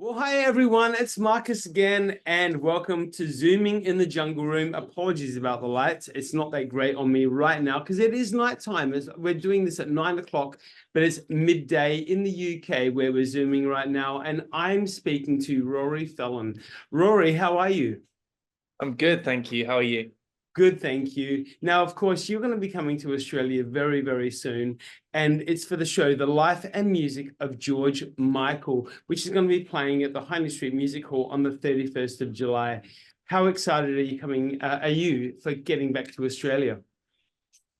Well, hi everyone, it's Marcus again, and welcome to Zooming in the Jungle Room. Apologies about the lights. It's not that great on me right now because it is nighttime. We're doing this at 9 o'clock, but it's midday in the UK where we're Zooming right now, and I'm speaking to Rory Phelan. Rory, how are you? I'm good, thank you. How are you? Good, thank you. Now, of course, you're going to be coming to Australia very, very soon, and it's for the show The Life and Music of George Michael, which is going to be playing at the Hindley Street Music Hall on the 31st of July. How excited are you for getting back to Australia?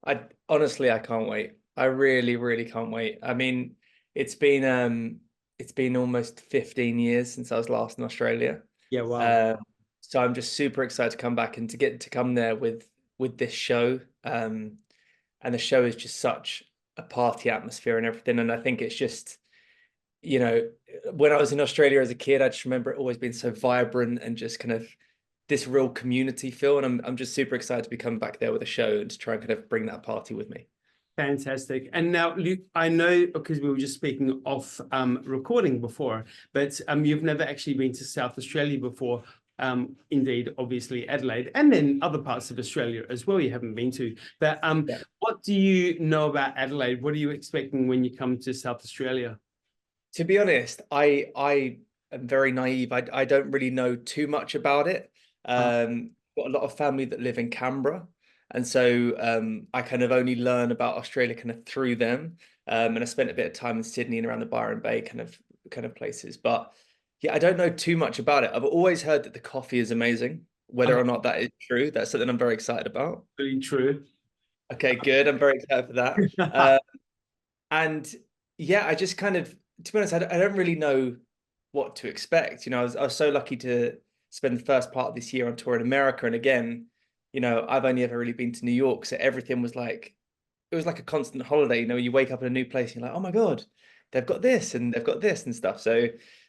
I honestly, I can't wait. I really, really can't wait. I mean, it's been almost 15 years since I was last in Australia. Yeah, wow. Um, so I'm just super excited to come back and to get to come there with this show. And the show is just such a party atmosphere and everything. And I think it's just, you know, when I was in Australia as a kid, I just remember it always being so vibrant and just kind of this real community feel. And I'm just super excited to be coming back there with a show and to try and kind of bring that party with me. Fantastic. And now, Luke, I know because we were just speaking off recording before, but you've never actually been to South Australia before. Indeed, obviously Adelaide, and then other parts of Australia as well you haven't been to. But Yeah. what do you know about Adelaide? What are you expecting when you come to South Australia? To be honest, I am very naive. I don't really know too much about it. Uh, Got a lot of family that live in Canberra, and so I kind of only learn about Australia kind of through them. And I spent a bit of time in Sydney and around the Byron Bay kind of places. But yeah, I don't know too much about it. I've always heard that the coffee is amazing. Whether or not that is true, that's something I'm very excited about. Really true. Okay, good. I'm very excited for that. And yeah, I just kind of, to be honest, I don't really know what to expect. I was so lucky to spend the first part of this year on tour in America. And again, I've only ever really been to New York. So everything was like, it was like a constant holiday. You wake up in a new place and you're like, oh my God, they've got this and they've got this and stuff. So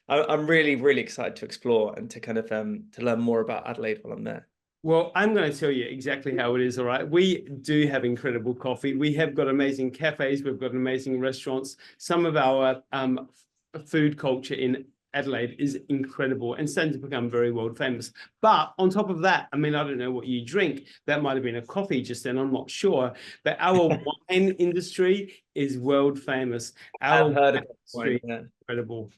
I'm really, really excited to explore and to kind of to learn more about Adelaide while I'm there. Well, I'm going to tell you exactly how it is. All right. We do have incredible coffee. We have got amazing cafes. We've got amazing restaurants. Some of our food culture in Adelaide is incredible and starting to become very world famous. But on top of that, I mean, I don't know what you drink. That might have been a coffee just then. I'm not sure. But our wine industry is world famous. Our I've wine heard about industry wine, yeah. is incredible.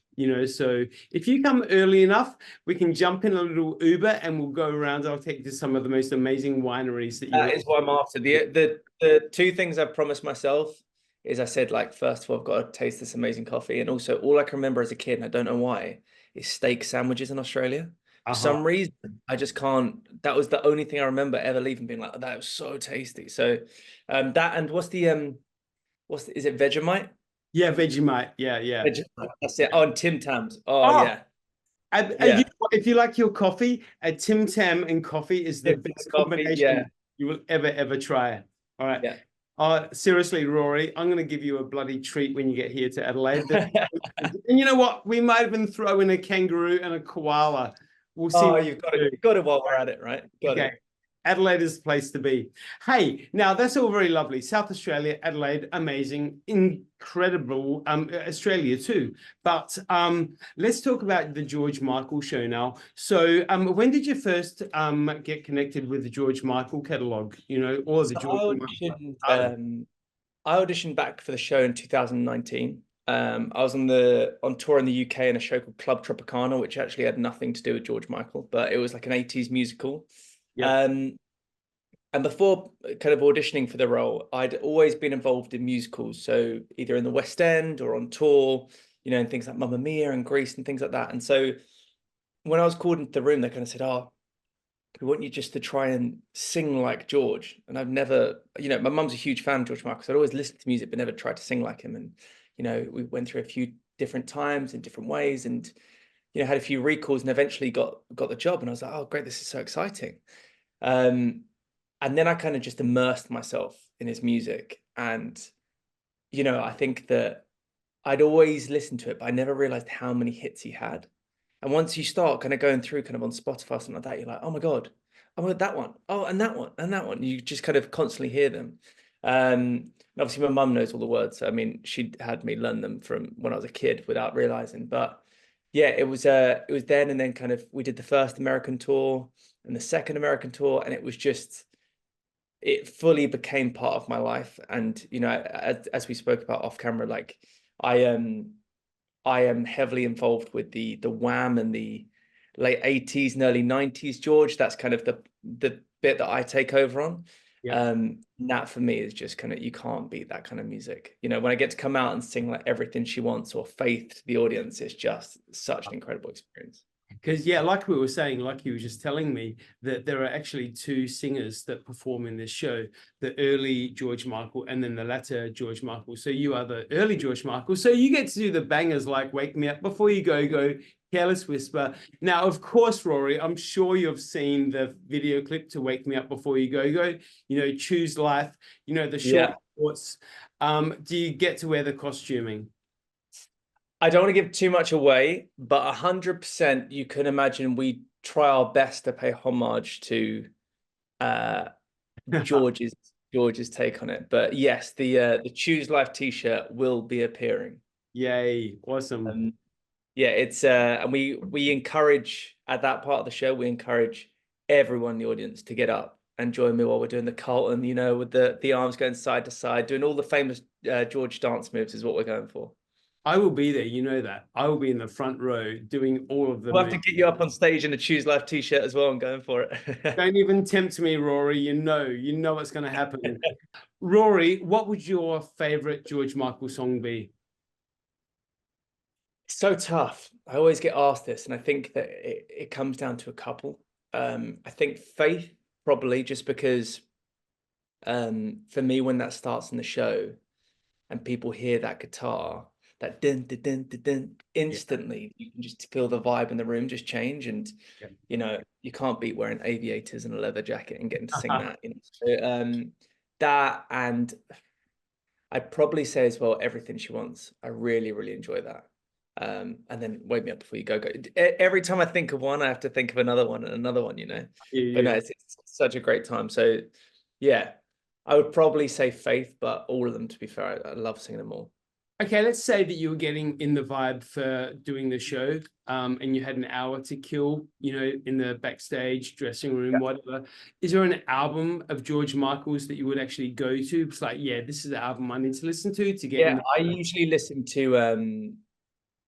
So if you come early enough, we can jump in a little Uber and we'll go around. I'll take you to some of the most amazing wineries that you'll. That is what I'm after. The two things I've promised myself is I said, like, first of all, I've got to taste this amazing coffee. And also all I can remember as a kid, and I don't know why, is steak sandwiches in Australia. For Uh-huh. some reason, I just can't. That was the only thing I remember ever leaving being like, that was so tasty. So that and is it Vegemite? Yeah, Vegemite. Yeah, yeah. Vegemite. That's it. Oh, and Tim Tams. Oh Oh, yeah. you Yeah. know what? If you like your coffee, a Tim Tam and coffee is the Tim Tam best coffee. Yeah. combination you will ever try. All right. Yeah. Seriously, Rory, I'm going to give you a bloody treat when you get here to Adelaide. And you know what? We might even throw in a kangaroo and a koala. We'll see Oh, what we you've got it while we're at it, right? do. Got Okay. it. Adelaide is the place to be. Hey, now that's all very lovely. South Australia, Adelaide, amazing, incredible. Australia too. But let's talk about the George Michael show now. So, when did you first get connected with the George Michael catalog? Or the So George Michael artist? I auditioned back for the show in 2019. I was on tour in the UK in a show called Club Tropicana, which actually had nothing to do with George Michael, but it was like an 80s musical. Yep. Um, and before kind of auditioning for the role, I'd always been involved in musicals, so either in the West End or on tour, and things like Mamma Mia and Grease and things like that. And so when I was called into the room, they kind of said, "Oh, we want you just to try and sing like George." And I've never, my mum's a huge fan of George Michael, so I'd always listened to music, but never tried to sing like him. And, we went through a few different times in different ways and, had a few recalls and eventually got the job. And I was like, oh, great, this is so exciting. And then I kind of just immersed myself in his music. And, I think that I'd always listened to it, but I never realized how many hits he had. And once you start kind of going through kind of on Spotify or something like that, you're like, oh my God, I want that one. Oh, and that one, and that one. You just kind of constantly hear them. And obviously my mum knows all the words. So, I mean, she had me learn them from when I was a kid without realizing. But yeah, it was then, and then kind of we did the first American tour and the second American tour, and it was just, it fully became part of my life. And you know, as we spoke about off camera, like I am I am heavily involved with the Wham and the late 80s and early 90s George. That's kind of the bit that I take over on. Yeah. That for me is just kind of, you can't beat that kind of music. You know, when I get to come out and sing like Everything She Wants or Faith to the audience, it's just such an incredible experience. Because, yeah, like we were saying, like you were just telling me, that there are actually two singers that perform in this show, the early George Michael and then the latter George Michael. So you are the early George Michael. So you get to do the bangers like Wake Me Up Before You Go Go, Careless Whisper. Now, of course, Rory, I'm sure you've seen the video clip to Wake Me Up Before You Go Go, you know, Choose Life, you know, the short shorts. Do you get to wear the costuming? I don't want to give too much away, but 100% you can imagine we try our best to pay homage to uh, George's George's take on it. But yes, the Choose Life t-shirt will be appearing. Yay, awesome. Yeah, it's and we encourage, at that part of the show, we encourage everyone in the audience to get up and join me while we're doing the Carlton, you know, with the arms going side to side, doing all the famous George dance moves is what we're going for. I will be there, you know that. I will be in the front row doing all of the We'll have to moves. get you up on stage in a Choose Life t-shirt as well and going for it. Don't even tempt me, Rory. You know what's going to happen. Rory, what would your favorite George Michael song be? So tough. I always get asked this, and I think that it comes down to a couple. I think Faith, probably, just because for me, when that starts in the show and people hear that guitar, that dun dun dun dun dun, instantly you can just feel the vibe in the room just change. And you know, you can't beat wearing aviators and a leather jacket and getting to sing that, you know. So, that, and I'd probably say as well, Everything She Wants. I really, really enjoy that. And then Wake Me Up Before You Go Go. Every time I think of one, I have to think of another one and another one, you know. But no, it's such a great time. So yeah, I would probably say Faith, but all of them, to be fair, I love singing them all. Okay, let's say that you were getting in the vibe for doing the show, and you had an hour to kill, you know, in the backstage, dressing room, whatever. Is there an album of George Michael's that you would actually go to? It's like, yeah, this is the album I need to listen to get in. I usually listen to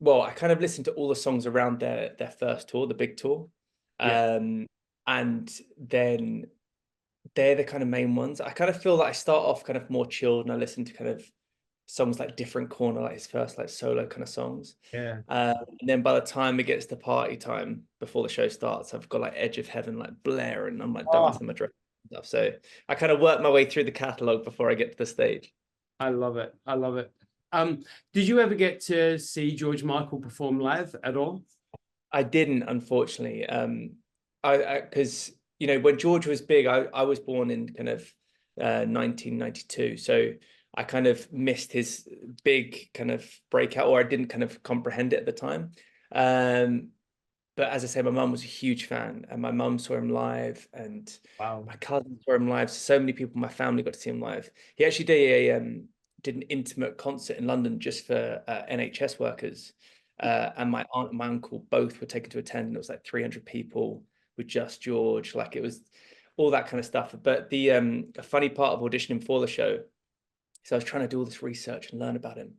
well, I kind of listen to all the songs around their first tour, the big tour. And then they're the kind of main ones. I kind of feel that I start off kind of more chilled and I listen to kind of songs like Different Corner, like his first like solo kind of songs. And then by the time it gets to party time before the show starts, I've got like Edge of Heaven like Blair, and I'm like dancing my dress and stuff. So I kind of work my way through the catalog before I get to the stage. I love it. I love it. Did you ever get to see George Michael perform live at all? I didn't, unfortunately. Because you know, when George was big, I was born in kind of 1992, so I kind of missed his big kind of breakout, or I didn't kind of comprehend it at the time. But as I say, my mum was a huge fan, and my mum saw him live, and my cousin saw him live. So many people in my family got to see him live. He actually did an intimate concert in London just for NHS workers. And my aunt and my uncle both were taken to attend, and it was like 300 people with just George. Like, it was all that kind of stuff. But the funny part of auditioning for the show, so I was trying to do all this research and learn about him.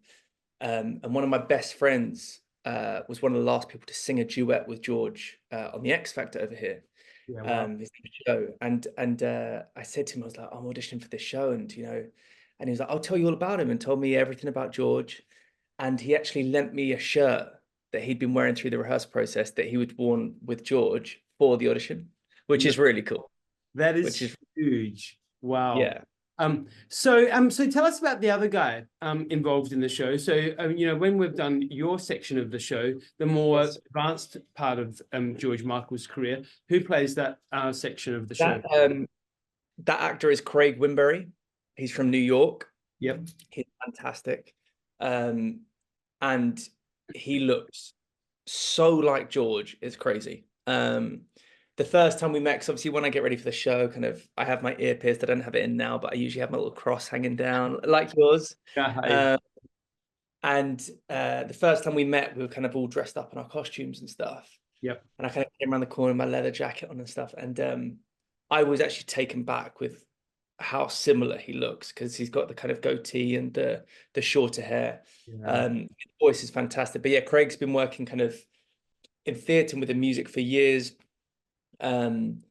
And one of my best friends was one of the last people to sing a duet with George on the X Factor over here. His show. And I said to him, I was like, I'm auditioning for this show, and you know, and he was like, I'll tell you all about him, and told me everything about George. And he actually lent me a shirt that he'd been wearing through the rehearsal process that he would worn with George for the audition, which is really cool. That is huge. Wow. Yeah. So tell us about the other guy involved in the show. So you know, when we've done your section of the show, the more advanced part of George Michael's career, who plays that section of the show? That actor is Craig Wimberry. He's from New York. Yep. He's fantastic. And he looks so like George. It's crazy. The first time we met, because obviously when I get ready for the show, kind of, I have my ear pierced. I don't have it in now, but I usually have my little cross hanging down like yours. And the first time we met, we were kind of all dressed up in our costumes and stuff. Yep. And I kind of came around the corner with my leather jacket on and stuff. And I was actually taken back with how similar he looks, because he's got the kind of goatee and the shorter hair. Yeah. His voice is fantastic. But yeah, Craig's been working kind of in theatre and with the music for years. And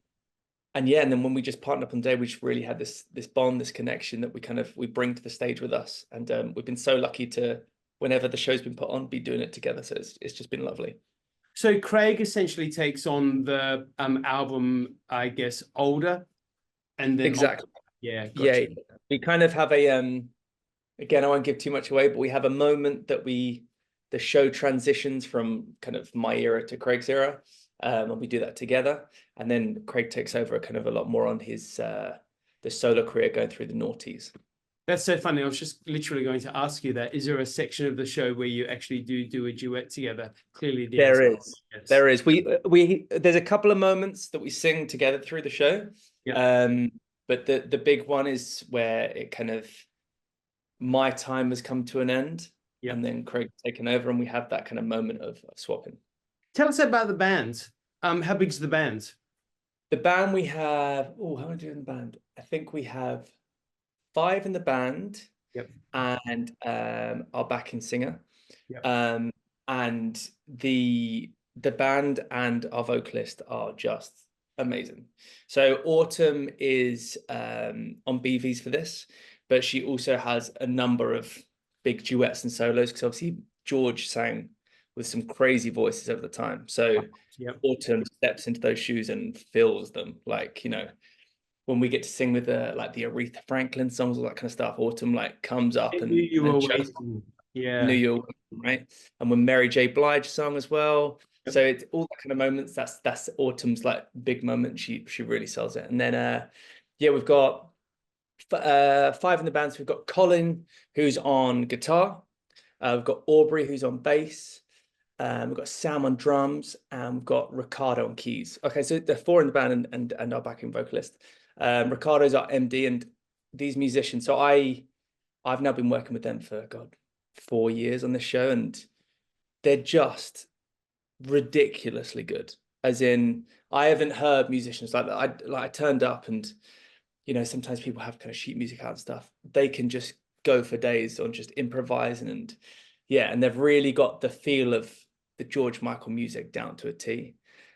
yeah, and then when we just partnered up on day, we just really had this bond, this connection that we bring to the stage with us. And we've been so lucky to, whenever the show's been put on, be doing it together. So it's just been lovely. So Craig essentially takes on the album, I guess, older, and then Exactly. Yeah, Yeah, gotcha. we kind of have a again, I won't give too much away, but we have a moment that the show transitions from kind of my era to Craig's era, and we do that together. And then Craig takes over kind of a lot more on his the solo career, going through the noughties. That's so funny. I was just literally going to ask you that. Is there a section of the show where you actually do a duet together? Clearly, the There answer is. yes. There is. There's a couple of moments that we sing together through the show. Yeah. But the big one is where it kind of, my time has come to an end, Yeah. and then Craig's taken over, and we have that kind of moment of swapping. Tell us about the band. How big's the band? The band we have, how many do we have in the band? I think we have 5 in the band. Yep. And our backing singer. Yep. And the band and our vocalist are just amazing. So Autumn is on BVs for this, but she also has a number of big duets and solos, because obviously George sang with some crazy voices over the time. So Yep. Autumn steps into those shoes and fills them. Like, when we get to sing with the Aretha Franklin songs, all that kind of stuff, Autumn comes up I and knew you were just waiting. Yeah. New York, right? And when Mary J. Blige song as well. Yep. So it's all that kind of moments. That's Autumn's big moment. She really sells it. And then we've got 5 in the band. So we've got Colin, who's on guitar. We've got Aubrey, who's on bass. We've got Sam on drums, and we've got Ricardo on keys. Okay, so there are 4 in the band and our backing vocalist. Ricardo's our MD, and these musicians. So I've now been working with them for 4 years on this show, and they're just ridiculously good. As in, I haven't heard musicians like that. I turned up, and sometimes people have kind of sheet music out and stuff. They can just go for days on just improvising, and they've really got the feel of the George Michael music down to a T.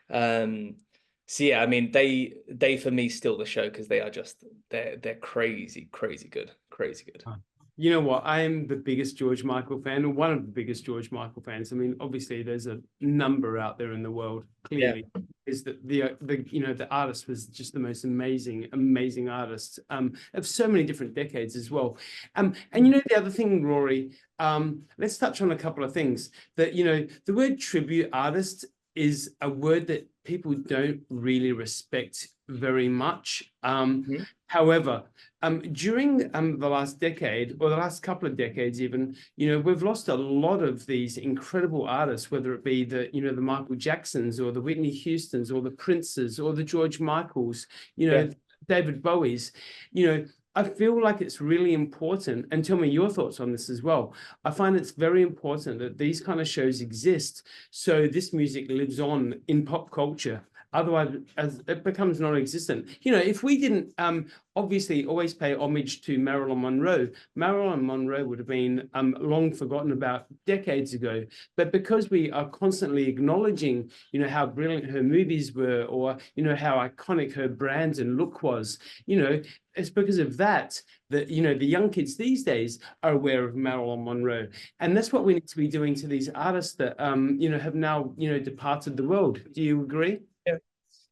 So yeah, I mean, they for me steal the show, because they are just they're crazy good. You know what? I am the biggest George Michael fan, or one of the biggest George Michael fans. I mean, obviously, there's a number out there in the world. Clearly, is that the artist was just the most amazing artist of so many different decades as well. And the other thing, Rory, let's touch on a couple of things. That the word tribute artist is a word that people don't really respect very much. However, during the last decade, or the last couple of decades even, we've lost a lot of these incredible artists, whether it be the Michael Jacksons, or the Whitney Houstons, or the Princes, or the George Michaels, David Bowies. I feel like it's really important, and tell me your thoughts on this as well. I find it's very important that these kind of shows exist, so this music lives on in pop culture. Otherwise, as it becomes non-existent. If we didn't obviously always pay homage to Marilyn Monroe would have been long forgotten about decades ago. But because we are constantly acknowledging, how brilliant her movies were, or how iconic her brand and look was, it's because of that the young kids these days are aware of Marilyn Monroe, and that's what we need to be doing to these artists that have now departed the world. Do you agree?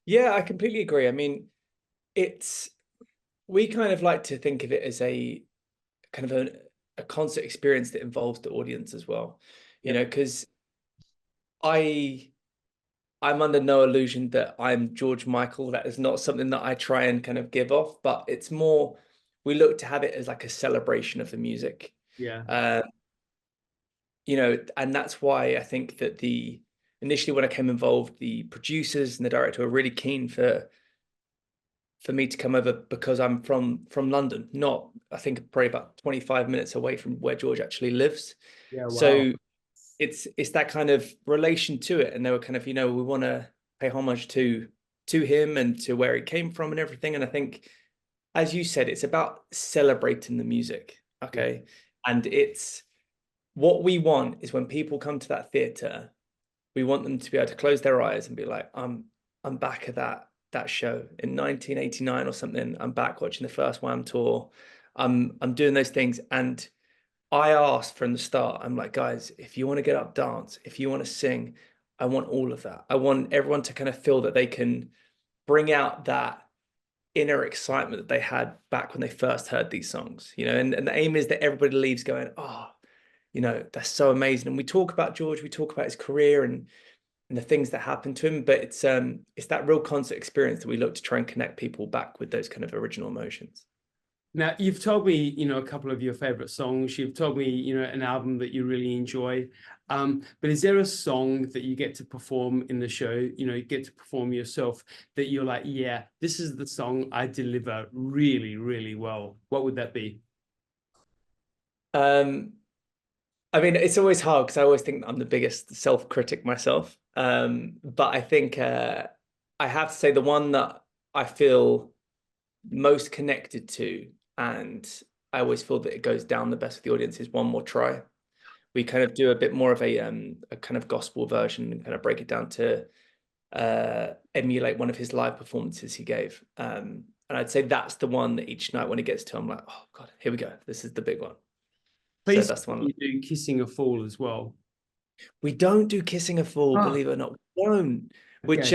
Yeah, I completely agree. I mean, we kind of like to think of it as a kind of a concert experience that involves the audience as well, because I'm under no illusion that I'm George Michael. That is not something that I try and kind of give off, but it's more, we look to have it as like a celebration of the music. Yeah. And that's why I think that initially when I came involved, the producers and the director were really keen for for me to come over because I'm from London, not, I think, probably about 25 minutes away from where George actually lives. Yeah, wow. So it's that kind of relation to it. And they were kind of, we want to pay homage to him and to where he came from and everything. And I think, as you said, it's about celebrating the music. Okay. And it's what we want is when people come to that theatre, we want them to be able to close their eyes and be like, I'm back at that show in 1989 or something. I'm back watching the first Wham tour. I'm doing those things. And I asked from the start, I'm like, guys, if you want to get up, dance, if you want to sing, I want all of that. I want everyone to kind of feel that they can bring out that inner excitement that they had back when they first heard these songs, and the aim is that everybody leaves going, oh, that's so amazing. And we talk about George, we talk about his career and the things that happened to him, but it's that real concert experience that we look to try and connect people back with those kind of original emotions. Now, you've told me, a couple of your favorite songs. You've told me, an album that you really enjoy. But is there a song that you get to perform in the show, you get to perform yourself that you're like, yeah, this is the song I deliver really, really well? What would that be? I mean, it's always hard because I always think I'm the biggest self-critic myself. But I think I have to say the one that I feel most connected to, and I always feel that it goes down the best with the audience, is One More Try. We kind of do a bit more of a kind of gospel version and kind of break it down to emulate one of his live performances he gave. And I'd say that's the one that each night when it gets to, I'm like, oh God, here we go. This is the big one. Please, so that's the one. You do Kissing a Fool as well. We don't do Kissing a Fool, believe it or not. We don't. Which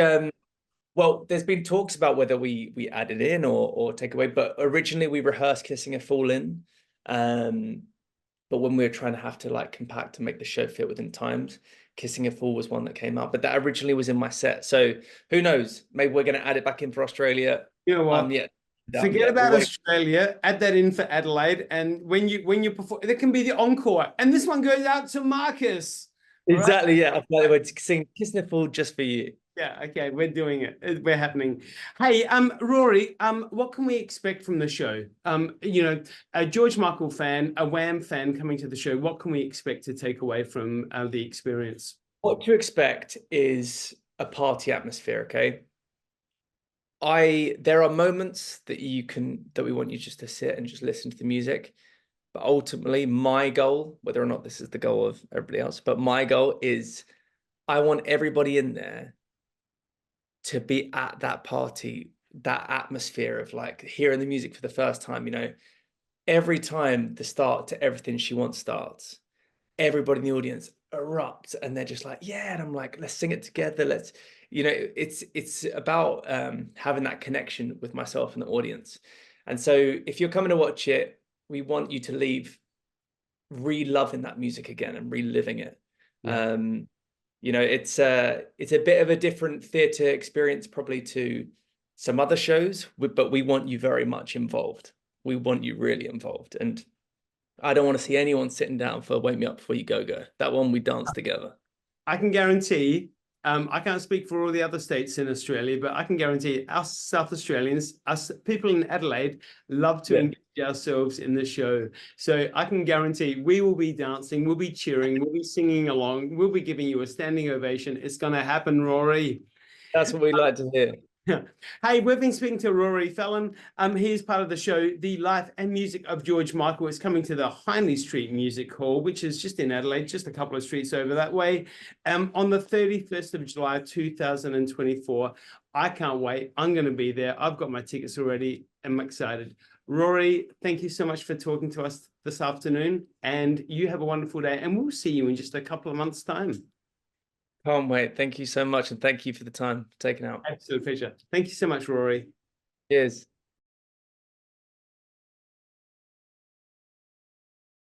well, there's been talks about whether we add it in or take away, but originally we rehearsed Kissing a Fool in. But when we were trying to have to like compact to make the show fit within times, Kissing a Fool was one that came out. But that originally was in my set. So who knows? Maybe we're going to add it back in for Australia. You know what? Forget about Australia. Add that in for Adelaide, and when you perform, there can be the encore, and this one goes out to Markus. Exactly. Right? Yeah. I thought we'd sing Kissing a Fool just for you. Yeah, okay, we're doing it. We're happening. Hey, Rory, what can we expect from the show? A George Michael fan, a Wham fan coming to the show. What can we expect to take away from the experience? What to expect is a party atmosphere, okay? There are moments that we want you just to sit and just listen to the music. But ultimately, my goal, whether or not this is the goal of everybody else, but my goal is I want everybody in there to be at that party, that atmosphere of like hearing the music for the first time. Every time the start to Everything She Wants starts, everybody in the audience erupts and they're just like, yeah. And I'm like, let's sing it together. Let's, it's about having that connection with myself and the audience. And so if you're coming to watch it, we want you to leave re-loving that music again and reliving it. Yeah. It's a bit of a different theatre experience probably to some other shows, but we want you very much involved. We want you really involved. And I don't want to see anyone sitting down for Wake Me Up Before You Go Go. That one we dance together. I can guarantee, I can't speak for all the other states in Australia, but I can guarantee us South Australians, us people in Adelaide, love to engage ourselves in the show. So I can guarantee we will be dancing, we'll be cheering, we'll be singing along, we'll be giving you a standing ovation. It's going to happen, Rory. That's what we like to hear. Hey, we've been speaking to Rory Phelan. He is part of the show. The Life and Music of George Michael is coming to the Hindley Street Music Hall, which is just in Adelaide, just a couple of streets over that way, on the 31st of July, 2024. I can't wait. I'm going to be there. I've got my tickets already. I'm excited. Rory, thank you so much for talking to us this afternoon, and you have a wonderful day, and we'll see you in just a couple of months' time. Can't wait. Thank you so much. And thank you for the time taken out. Absolute pleasure. Thank you so much, Rory. Cheers.